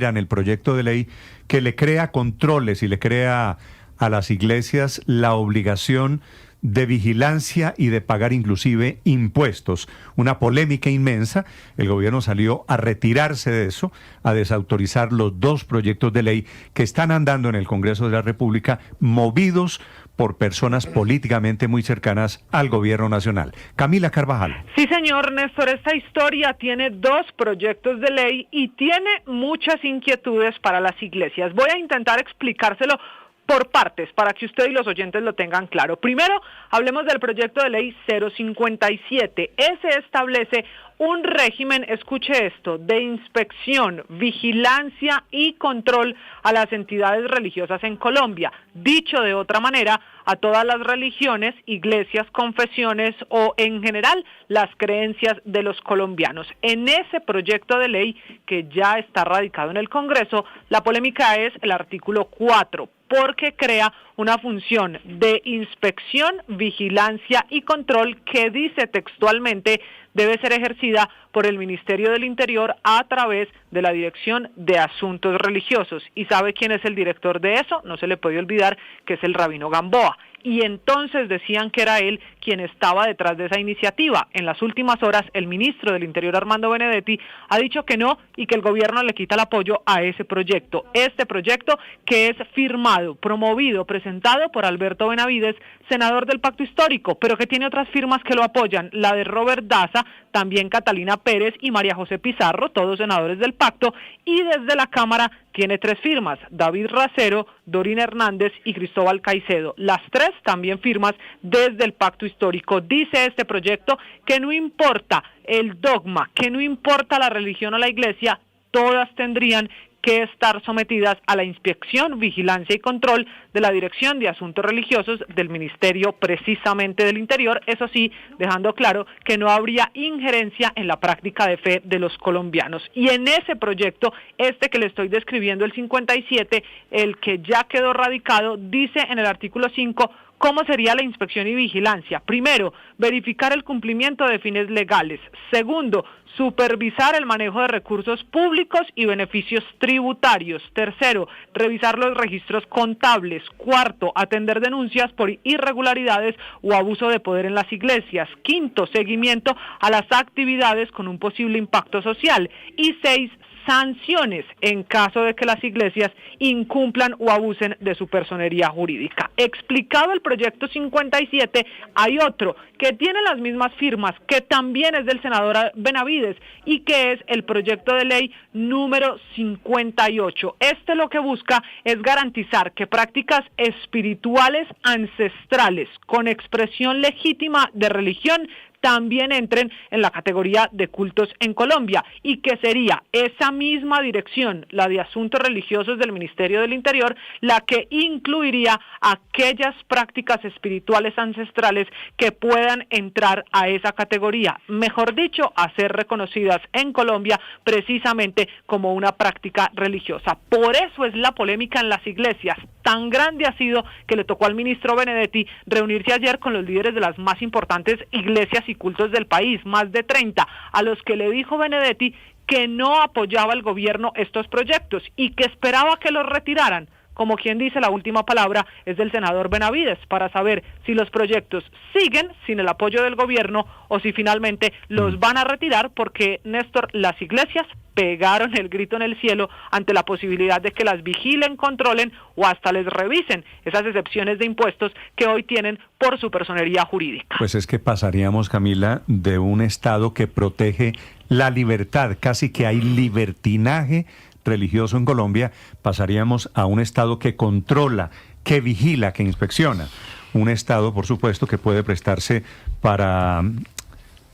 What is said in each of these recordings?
en el proyecto de ley que le crea controles y le crea a las iglesias la obligación de vigilancia y de pagar inclusive impuestos. Una polémica inmensa. El gobierno salió a retirarse de eso, a desautorizar los dos proyectos de ley que están andando en el Congreso de la República, movidos por personas políticamente muy cercanas al gobierno nacional. Camila Carvajal. Sí, señor Néstor, esta historia tiene dos proyectos de ley y tiene muchas inquietudes para las iglesias. Voy a intentar explicárselo por partes, para que usted y los oyentes lo tengan claro. Primero, hablemos del proyecto de ley 057. Ese establece un régimen, escuche esto, de inspección, vigilancia y control a las entidades religiosas en Colombia. Dicho de otra manera, a todas las religiones, iglesias, confesiones o en general las creencias de los colombianos. En ese proyecto de ley que ya está radicado en el Congreso, la polémica es el artículo 4, porque crea una función de inspección, vigilancia y control que dice textualmente debe ser ejercida por el Ministerio del Interior a través de la Dirección de Asuntos Religiosos. ¿Y sabe quién es el director de eso? No se le puede olvidar que es el Rabino Gamboa. Y entonces decían que era él quien estaba detrás de esa iniciativa. En las últimas horas, el ministro del Interior, Armando Benedetti, ha dicho que no y que el gobierno le quita el apoyo a ese proyecto. Este proyecto que es firmado, promovido, presentado por Alberto Benavides, senador del Pacto Histórico, pero que tiene otras firmas que lo apoyan, la de Robert Daza, también Catalina Pérez y María José Pizarro, todos senadores del Pacto, y desde la Cámara tiene tres firmas, David Racero, Dorina Hernández y Cristóbal Caicedo. Las tres también firmas desde el Pacto Histórico. Dice este proyecto que no importa el dogma, que no importa la religión o la iglesia, todas tendrían que estar sometidas a la inspección, vigilancia y control de la Dirección de Asuntos Religiosos del Ministerio precisamente del Interior, eso sí, dejando claro que no habría injerencia en la práctica de fe de los colombianos. Y en ese proyecto, este que le estoy describiendo, el 57, el que ya quedó radicado, dice en el artículo 5, ¿cómo sería la inspección y vigilancia? Primero, verificar el cumplimiento de fines legales. Segundo, supervisar el manejo de recursos públicos y beneficios tributarios. Tercero, revisar los registros contables. Cuarto, atender denuncias por irregularidades o abuso de poder en las iglesias. Quinto, seguimiento a las actividades con un posible impacto social. Y 6, sanciones en caso de que las iglesias incumplan o abusen de su personería jurídica. Explicado el proyecto 57, hay otro que tiene las mismas firmas, que también es del senador Benavides y que es el proyecto de ley número 58. Este lo que busca es garantizar que prácticas espirituales ancestrales con expresión legítima de religión también entren en la categoría de cultos en Colombia y que sería esa misma dirección, la de Asuntos Religiosos del Ministerio del Interior, la que incluiría aquellas prácticas espirituales ancestrales que puedan entrar a esa categoría, mejor dicho, a ser reconocidas en Colombia precisamente como una práctica religiosa. Por eso es la polémica en las iglesias. Tan grande ha sido que le tocó al ministro Benedetti reunirse ayer con los líderes de las más importantes iglesias y cultos del país, más de 30, a los que le dijo Benedetti que no apoyaba el gobierno estos proyectos y que esperaba que los retiraran. Como quien dice, la última palabra es del senador Benavides para saber si los proyectos siguen sin el apoyo del gobierno o si finalmente los van a retirar, porque, Néstor, las iglesias pegaron el grito en el cielo ante la posibilidad de que las vigilen, controlen o hasta les revisen esas excepciones de impuestos que hoy tienen por su personería jurídica. Pues es que pasaríamos, Camila, de un Estado que protege la libertad, casi que hay libertinaje religioso en Colombia, pasaríamos a un Estado que controla, que vigila, que inspecciona. Un Estado, por supuesto, que puede prestarse para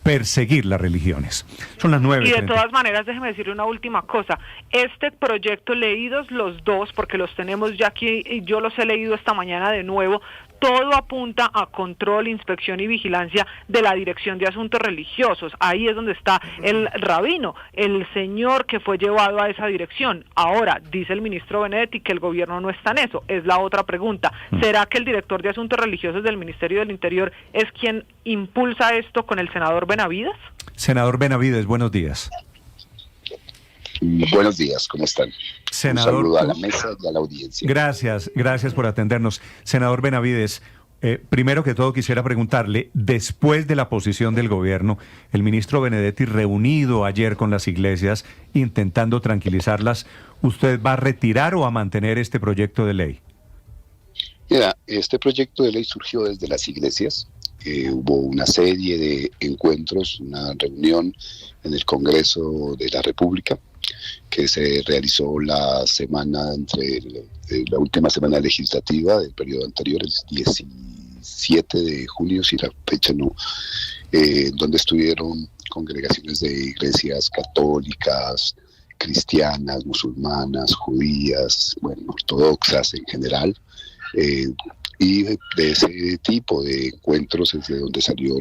perseguir las religiones. Son las 9:30. Y de todas maneras, déjeme decirle una última cosa. Este proyecto, leídos los dos, porque los tenemos ya aquí y yo los he leído esta mañana de nuevo, todo apunta a control, inspección y vigilancia de la Dirección de Asuntos Religiosos. Ahí es donde está el rabino, el señor que fue llevado a esa dirección. Ahora, dice el ministro Benedetti que el gobierno no está en eso. Es la otra pregunta. ¿Será que el director de Asuntos Religiosos del Ministerio del Interior es quien impulsa esto con el senador Benavides? Senador Benavides, buenos días. Buenos días, ¿cómo están? Senador, un saludo a la mesa y a la audiencia. Gracias por atendernos. Senador Benavides, primero que todo quisiera preguntarle, después de la posición del gobierno, el ministro Benedetti reunido ayer con las iglesias intentando tranquilizarlas, ¿usted va a retirar o a mantener este proyecto de ley? Mira, este proyecto de ley surgió desde las iglesias. Hubo una serie de encuentros, una reunión en el Congreso de la República que se realizó la semana la última semana legislativa del periodo anterior, el 17 de junio, si la fecha no, donde estuvieron congregaciones de iglesias católicas, cristianas, musulmanas, judías, ortodoxas en general, y de ese tipo de encuentros es de donde salió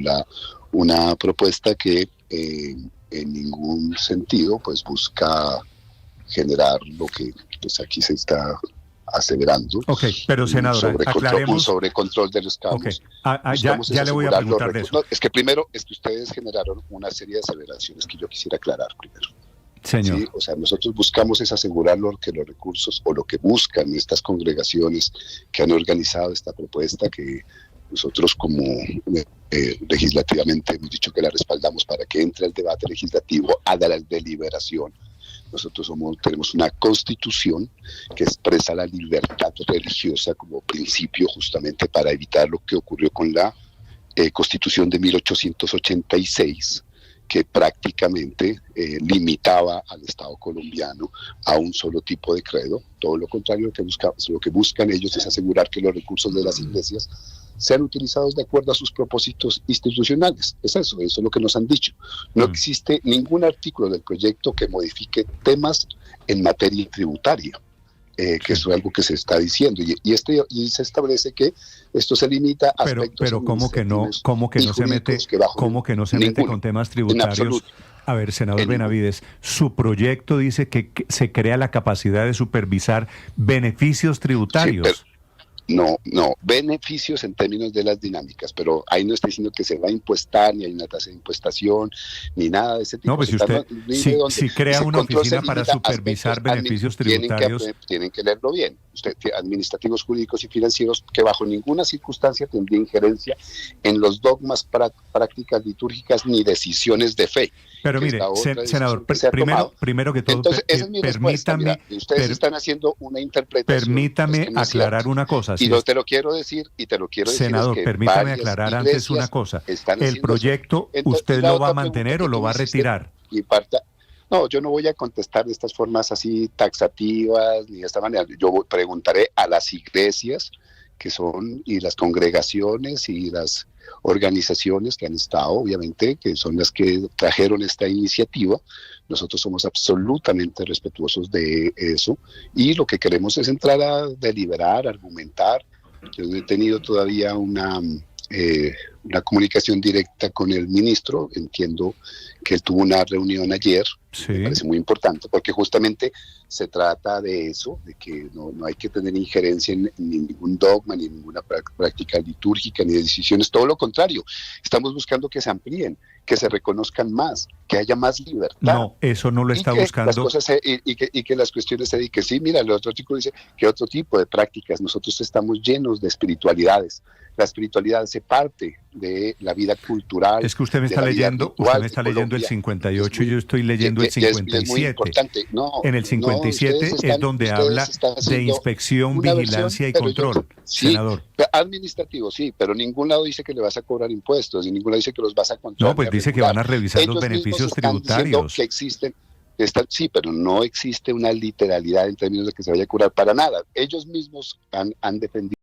una propuesta que en ningún sentido pues busca generar lo que pues aquí se está aseverando. Ok, pero senador, aclaremos. Un sobrecontrol de los cabos. Okay. Ya le voy a preguntar de eso. No, es que primero, ustedes generaron una serie de aseveraciones que yo quisiera aclarar primero. Señor. ¿Sí? O sea, nosotros buscamos es asegurar que los recursos o lo que buscan estas congregaciones que han organizado esta propuesta, que nosotros como legislativamente hemos dicho que la respaldamos para que entre el debate legislativo a la deliberación. Nosotros tenemos una constitución que expresa la libertad religiosa como principio justamente para evitar lo que ocurrió con la constitución de 1886, que prácticamente limitaba al Estado colombiano a un solo tipo de credo. Todo lo contrario, lo que buscan ellos es asegurar que los recursos de las iglesias sean utilizados de acuerdo a sus propósitos institucionales. Es eso es lo que nos han dicho. No existe ningún artículo del proyecto que modifique temas en materia tributaria, que es algo que se está diciendo, y se establece que esto se limita a aspectos pero cómo que no se mete con temas tributarios. A ver, senador Benavides, su proyecto dice que se crea la capacidad de supervisar beneficios tributarios. Sí, no, beneficios en términos de las dinámicas, pero ahí no está diciendo que se va a impuestar, ni hay una tasa de impuestación, ni nada de ese tipo. No, pues si crea una oficina para supervisar beneficios tributarios... Tienen que leerlo bien. Administrativos, jurídicos y financieros, que bajo ninguna circunstancia tendría injerencia en los dogmas, prácticas litúrgicas ni decisiones de fe. Pero mire, senador, primero que todo, entonces, esa es mi permítame... Mira, ustedes están haciendo una interpretación... Permítame aclarar una cosa. Y te lo quiero decir, senador, es que permítame aclarar antes una cosa. ¿El proyecto usted lo va a mantener o lo va a retirar? No, yo no voy a contestar de estas formas así taxativas ni de esta manera. Yo preguntaré a las iglesias y las congregaciones y las organizaciones que han estado, obviamente, que son las que trajeron esta iniciativa. Nosotros somos absolutamente respetuosos de eso y lo que queremos es entrar a deliberar, argumentar. Yo no he tenido todavía una comunicación directa con el ministro. Entiendo que él tuvo una reunión ayer. Sí. Me parece muy importante porque justamente se trata de eso, de que no hay que tener injerencia en ningún dogma, ni en ninguna práctica litúrgica, ni de decisiones. Todo lo contrario, estamos buscando que se amplíen, que se reconozcan más, que haya más libertad. No, eso no lo está buscando. Y que las cuestiones se dediquen. Sí, mira, el otro artículo dice que otro tipo de prácticas. Nosotros estamos llenos de espiritualidades. La espiritualidad hace parte de la vida cultural. Es que usted me está leyendo el 58 y yo estoy leyendo el 57. Es muy importante. En el 57 es donde habla de inspección, vigilancia y control, sí, senador. Administrativo, sí, pero en ningún lado dice que le vas a cobrar impuestos, en ningún lado dice que los vas a controlar. No, pues dice que van a revisar los beneficios tributarios. Que existen. Sí, pero no existe una literalidad en términos de que se vaya a curar para nada. Ellos mismos han defendido